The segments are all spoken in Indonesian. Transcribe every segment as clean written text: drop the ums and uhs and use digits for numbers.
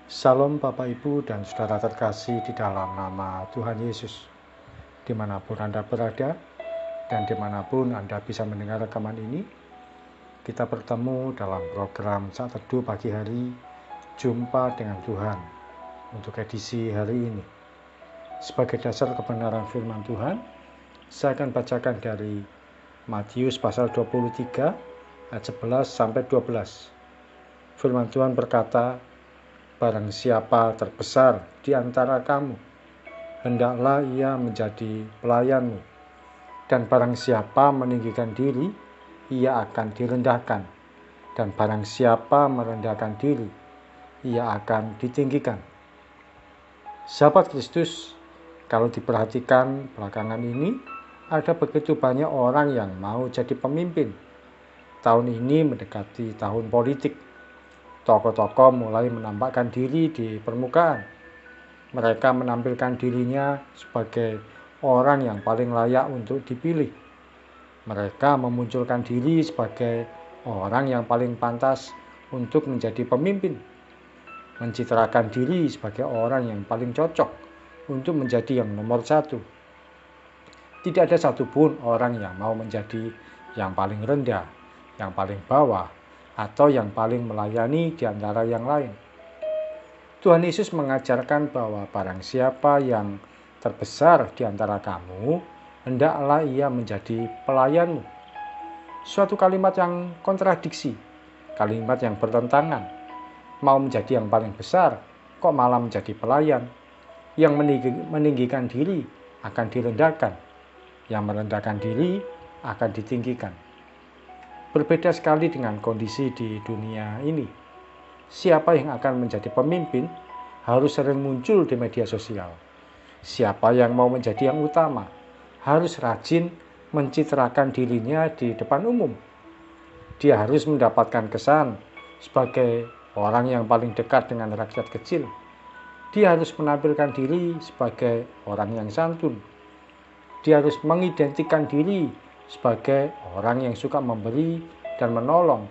Salam Bapak Ibu dan Saudara terkasih di dalam nama Tuhan Yesus. Dimanapun Anda berada dan dimanapun Anda bisa mendengar rekaman ini, kita bertemu dalam program Saat Teduh Pagi Hari, Jumpa dengan Tuhan untuk edisi hari ini. Sebagai dasar kebenaran firman Tuhan, saya akan bacakan dari Matius pasal 23 ayat 11 sampai 12. Firman Tuhan berkata, "Barang siapa terbesar di antara kamu, hendaklah ia menjadi pelayanmu. Dan barang siapa meninggikan diri, ia akan direndahkan. Dan barang siapa merendahkan diri, ia akan ditinggikan." Sahabat Kristus, kalau diperhatikan belakangan ini, ada begitu banyak orang yang mau jadi pemimpin. Tahun ini mendekati tahun politik. Tokoh-tokoh mulai menampakkan diri di permukaan. Mereka menampilkan dirinya sebagai orang yang paling layak untuk dipilih. Mereka memunculkan diri sebagai orang yang paling pantas untuk menjadi pemimpin. Mencitrakan diri sebagai orang yang paling cocok untuk menjadi yang nomor satu. Tidak ada satupun orang yang mau menjadi yang paling rendah, yang paling bawah, atau yang paling melayani di antara yang lain. Tuhan Yesus mengajarkan bahwa barang siapa yang terbesar di antara kamu, hendaklah ia menjadi pelayanmu. Suatu kalimat yang kontradiksi, kalimat yang bertentangan. Mau menjadi yang paling besar, kok malah menjadi pelayan? Yang meninggikan diri akan direndahkan, yang merendahkan diri akan ditinggikan. Berbeda sekali dengan kondisi di dunia ini. Siapa yang akan menjadi pemimpin harus sering muncul di media sosial. Siapa yang mau menjadi yang utama harus rajin mencitrakan dirinya di depan umum. Dia harus mendapatkan kesan sebagai orang yang paling dekat dengan rakyat kecil. Dia harus menampilkan diri sebagai orang yang santun. Dia harus mengidentikan diri sebagai orang yang suka memberi dan menolong.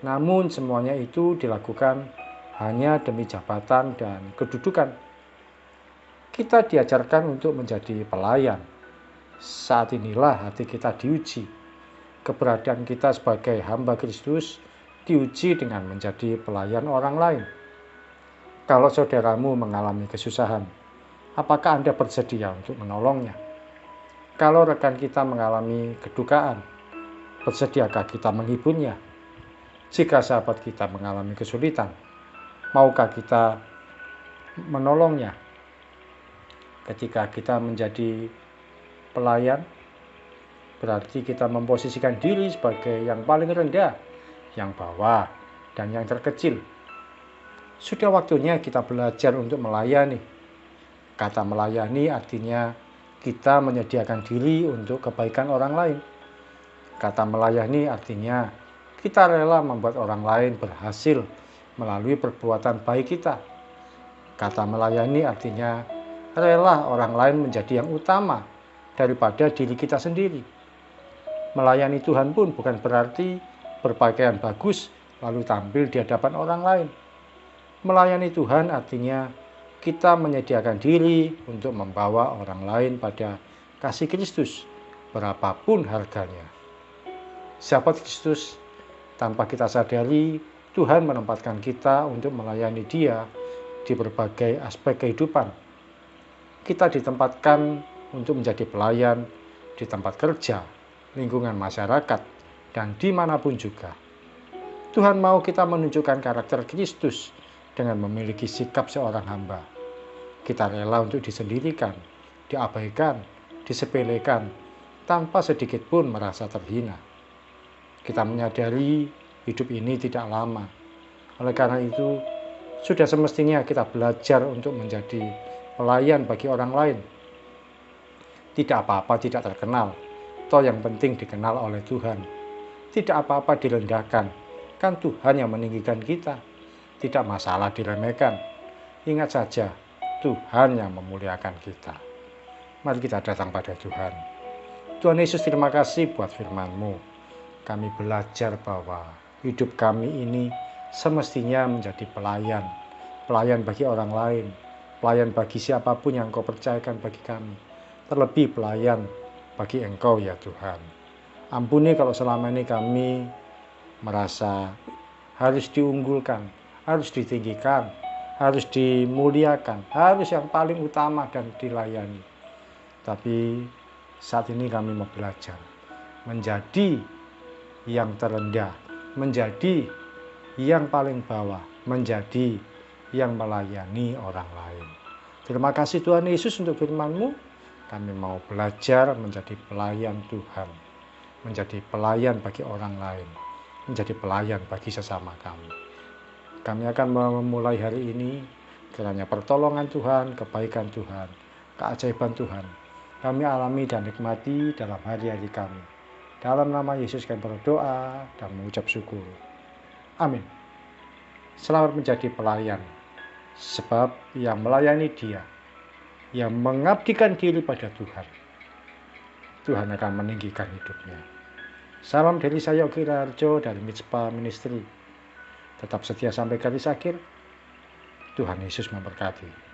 Namun semuanya itu dilakukan hanya demi jabatan dan kedudukan. Kita diajarkan untuk menjadi pelayan. Saat inilah hati kita diuji. Keberadaan kita sebagai hamba Kristus diuji dengan menjadi pelayan orang lain. Kalau saudaramu mengalami kesusahan, apakah Anda bersedia untuk menolongnya? Kalau rekan kita mengalami kedukaan, bersediakah kita menghiburnya? Jika sahabat kita mengalami kesulitan, maukah kita menolongnya? Ketika kita menjadi pelayan, berarti kita memposisikan diri sebagai yang paling rendah, yang bawah, dan yang terkecil. Sudah waktunya kita belajar untuk melayani. Kata melayani artinya kita menyediakan diri untuk kebaikan orang lain. Kata melayani artinya kita rela membuat orang lain berhasil melalui perbuatan baik kita. Kata melayani artinya rela orang lain menjadi yang utama daripada diri kita sendiri. Melayani Tuhan pun bukan berarti berpakaian bagus lalu tampil di hadapan orang lain. Melayani Tuhan artinya kita menyediakan diri untuk membawa orang lain pada kasih Kristus, berapapun harganya. Sahabat Kristus, tanpa kita sadari, Tuhan menempatkan kita untuk melayani Dia di berbagai aspek kehidupan. Kita ditempatkan untuk menjadi pelayan di tempat kerja, lingkungan masyarakat, dan dimanapun juga. Tuhan mau kita menunjukkan karakter Kristus dengan memiliki sikap seorang hamba. Kita rela untuk disendirikan, diabaikan, disepelekan, tanpa sedikit pun merasa terhina. Kita menyadari hidup ini tidak lama. Oleh karena itu, sudah semestinya kita belajar untuk menjadi pelayan bagi orang lain. Tidak apa-apa tidak terkenal, toh yang penting dikenal oleh Tuhan. Tidak apa-apa direndahkan, kan Tuhan yang meninggikan kita. Tidak masalah diremehkan. Ingat saja, Tuhan yang memuliakan kita. Mari kita datang pada Tuhan. Tuhan Yesus, terima kasih buat firman-Mu. Kami belajar bahwa hidup kami ini semestinya menjadi pelayan, pelayan bagi orang lain, pelayan bagi siapapun yang Engkau percayakan bagi kami, terlebih pelayan bagi Engkau ya Tuhan. Ampuni kalau selama ini kami merasa harus diunggulkan, harus ditinggikan, harus dimuliakan, harus yang paling utama dan dilayani. Tapi saat ini kami mau belajar menjadi yang terendah, menjadi yang paling bawah, menjadi yang melayani orang lain. Terima kasih Tuhan Yesus untuk firman-Mu. Kami mau belajar menjadi pelayan Tuhan, menjadi pelayan bagi orang lain, menjadi pelayan bagi sesama kami. Kami akan memulai hari ini kiranya pertolongan Tuhan, kebaikan Tuhan, keajaiban Tuhan kami alami dan nikmati dalam hari-hari kami. Dalam nama Yesus kami berdoa dan mengucap syukur. Amin. Selamat menjadi pelayan, sebab yang melayani Dia, yang mengabdikan diri pada Tuhan, Tuhan akan meninggikan hidupnya. Salam dari saya Ogi Raharjo dari Mitspa Ministry. Tetap setia sampai garis akhir. Tuhan Yesus memberkati.